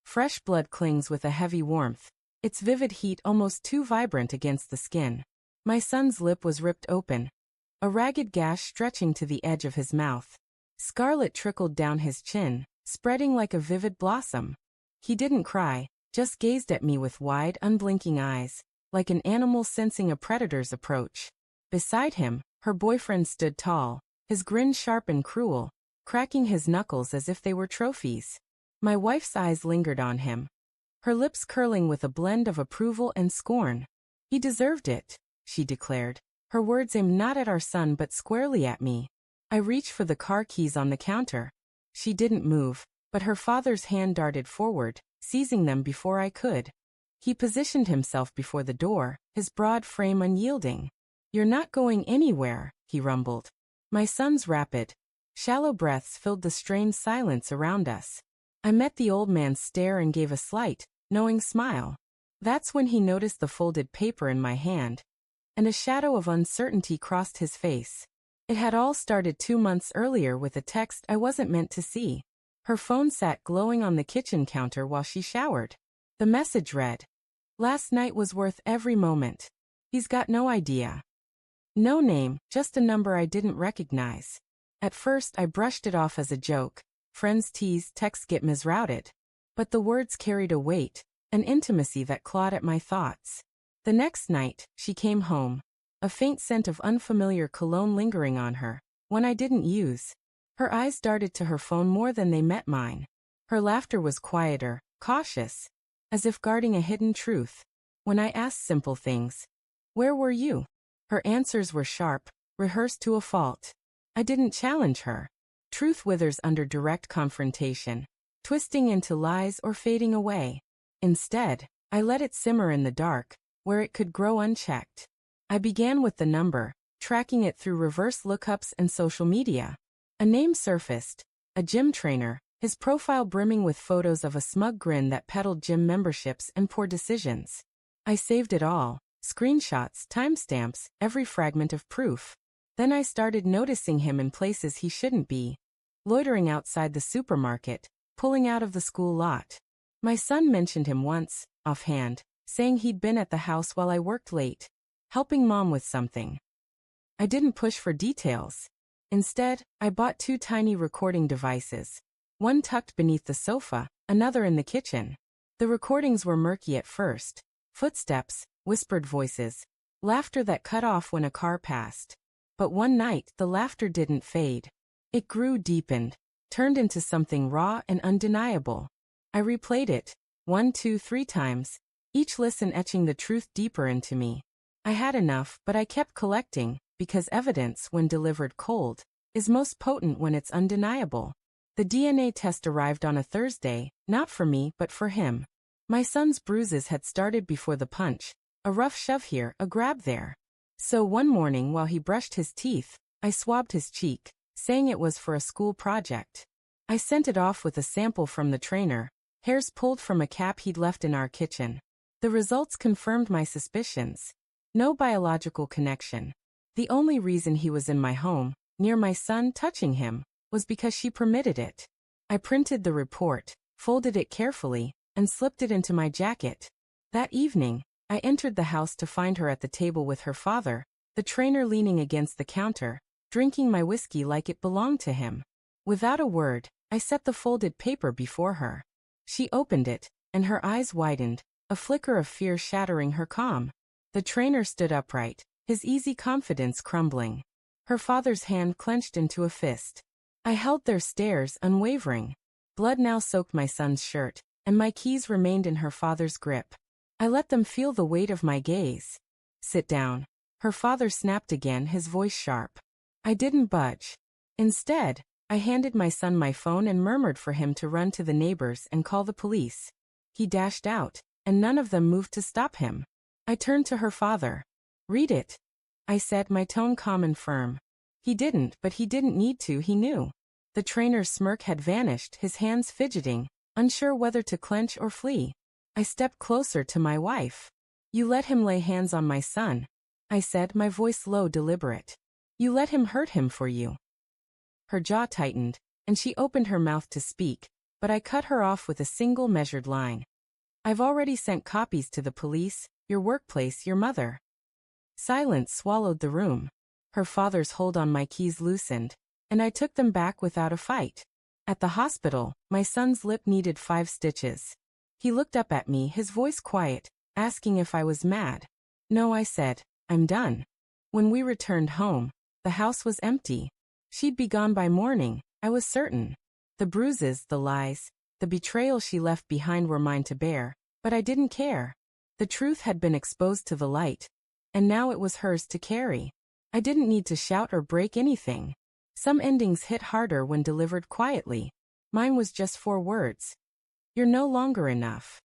Fresh blood clings with a heavy warmth, its vivid heat almost too vibrant against the skin. My son's lip was ripped open, a ragged gash stretching to the edge of his mouth. Scarlet trickled down his chin, spreading like a vivid blossom. He didn't cry, just gazed at me with wide, unblinking eyes, like an animal sensing a predator's approach. Beside him, her boyfriend stood tall, his grin sharp and cruel, cracking his knuckles as if they were trophies. My wife's eyes lingered on him, her lips curling with a blend of approval and scorn. "He deserved it," she declared, her words aimed not at our son but squarely at me. I reached for the car keys on the counter. She didn't move, but her father's hand darted forward, seizing them before I could. He positioned himself before the door, his broad frame unyielding. "You're not going anywhere," he rumbled. My son's rapid, shallow breaths filled the strained silence around us. I met the old man's stare and gave a slight, knowing smile. That's when he noticed the folded paper in my hand, and a shadow of uncertainty crossed his face. It had all started 2 months earlier with a text I wasn't meant to see. Her phone sat glowing on the kitchen counter while she showered. The message read, "Last night was worth every moment. He's got no idea." No name, just a number I didn't recognize. At first I brushed it off as a joke. Friends tease, texts get misrouted. But the words carried a weight, an intimacy that clawed at my thoughts. The next night, she came home, a faint scent of unfamiliar cologne lingering on her, one I didn't use. Her eyes darted to her phone more than they met mine. Her laughter was quieter, cautious, as if guarding a hidden truth. When I asked simple things, "Where were you?" her answers were sharp, rehearsed to a fault. I didn't challenge her. Truth withers under direct confrontation, twisting into lies or fading away. Instead, I let it simmer in the dark, where it could grow unchecked. I began with the number, tracking it through reverse lookups and social media. A name surfaced, a gym trainer, his profile brimming with photos of a smug grin that peddled gym memberships and poor decisions. I saved it all, screenshots, timestamps, every fragment of proof. Then I started noticing him in places he shouldn't be, loitering outside the supermarket, pulling out of the school lot. My son mentioned him once, offhand, saying he'd been at the house while I worked late, helping mom with something. I didn't push for details. Instead, I bought 2 tiny recording devices, one tucked beneath the sofa, another in the kitchen. The recordings were murky at first. Footsteps, whispered voices, laughter that cut off when a car passed. But one night, the laughter didn't fade. It grew, deepened, turned into something raw and undeniable. I replayed it, 1, 2, 3 times, each listen etching the truth deeper into me. I had enough, but I kept collecting, because evidence, when delivered cold, is most potent when it's undeniable. The DNA test arrived on a Thursday, not for me but for him. My son's bruises had started before the punch, a rough shove here, a grab there. So one morning while he brushed his teeth, I swabbed his cheek, saying it was for a school project. I sent it off with a sample from the trainer, hairs pulled from a cap he'd left in our kitchen. The results confirmed my suspicions. No biological connection. The only reason he was in my home, near my son touching him, was because she permitted it. I printed the report, folded it carefully, and slipped it into my jacket. That evening, I entered the house to find her at the table with her father, the trainer leaning against the counter, drinking my whiskey like it belonged to him. Without a word, I set the folded paper before her. She opened it, and her eyes widened, a flicker of fear shattering her calm. The trainer stood upright, his easy confidence crumbling. Her father's hand clenched into a fist. I held their stares, unwavering. Blood now soaked my son's shirt, and my keys remained in her father's grip. I let them feel the weight of my gaze. "Sit down," her father snapped again, his voice sharp. I didn't budge. Instead, I handed my son my phone and murmured for him to run to the neighbors and call the police. He dashed out, and none of them moved to stop him. I turned to her father. "Read it," I said, my tone calm and firm. He didn't, but he didn't need to, he knew. The trainer's smirk had vanished, his hands fidgeting, unsure whether to clench or flee. I stepped closer to my wife. "You let him lay hands on my son," I said, my voice low, deliberate. "You let him hurt him for you." Her jaw tightened, and she opened her mouth to speak, but I cut her off with a single measured line. I've already sent copies to the police, your workplace, your mother. Silence swallowed the room. Her father's hold on my keys loosened, and I took them back without a fight. At the hospital, my son's lip needed 5 stitches. He looked up at me, his voice quiet, asking if I was mad. No, I said, I'm done. When we returned home, the house was empty. She'd be gone by morning, I was certain. The bruises, the lies, the betrayal she left behind were mine to bear, but I didn't care. The truth had been exposed to the light, and now it was hers to carry. I didn't need to shout or break anything. Some endings hit harder when delivered quietly. Mine was just 4 words. You're no longer enough.